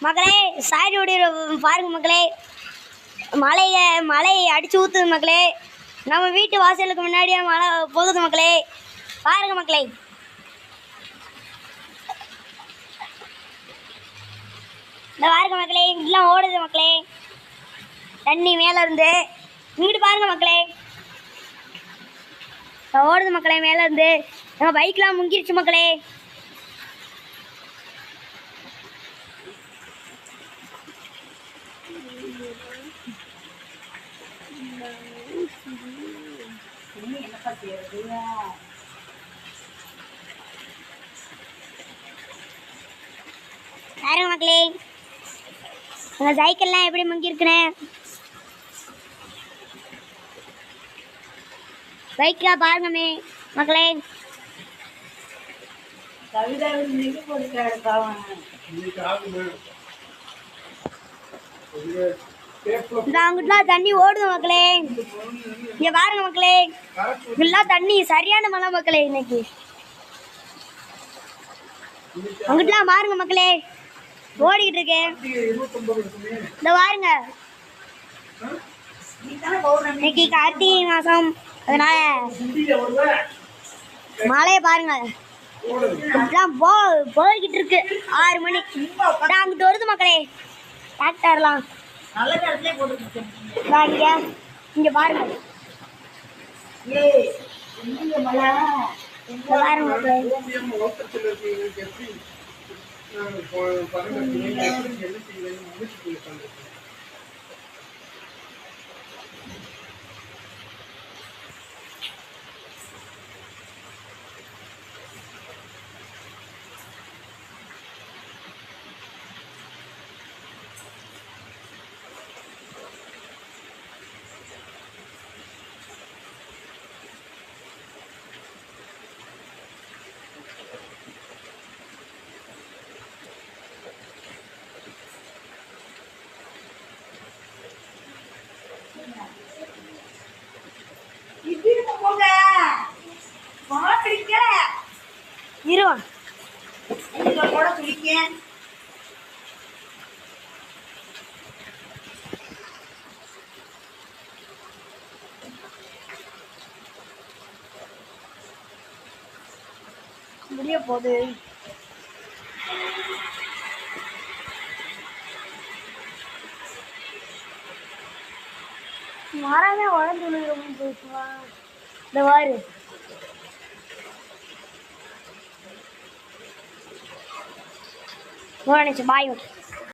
மக்களே சாய்டு ஓடிற பாருங்க மக்களே, மழை அடிச்சு ஊத்துது மக்களே. நம்ம வீட்டு வாசலுக்கு முன்னாடியே மழை போகுது மக்களே. பாருங்க மக்களே, இந்த பாருங்க மக்களே, இதெல்லாம் ஓடுது மக்களே. தண்ணி மேல இருந்து இங்கிட்டு பாருங்க மக்களே, ஓடுது மக்களே. மேல இருந்து நம்ம பைக்லாம் முங்கிருச்சு மக்களே. பாருங்க மக்களே, உங்க சைக்கிள்லாம் எப்படி முங்கி இருக்குன்னு. பைக்லாம் பாருங்கமே மக்களே. அங்கிட்டலாம் தண்ணி ஓடுது மக்களே. இங்க பாருங்க மக்களே, இதெல்லாம் தண்ணி சரியான மழை மக்களே. இன்னைக்கு அங்கிட்டலாம் பாருங்க மக்களே, ஓடிக்கிட்டு இருக்கு. இந்த பாருங்க, இன்னைக்கு கார்த்திகை மாசம், அதனால மழையை பாருங்க போய்கிட்டு இருக்கு. 6 மணி அங்கிட்டு வருது மக்களே டிராக்டர்லாம். இங்க பாருங்க, பாருங்க மக்களே. முடிய போகுது. மரமே உடஞ்சு விழுகிறோம்னு போயிடுச்சுமா. இந்த வாரு பாய்.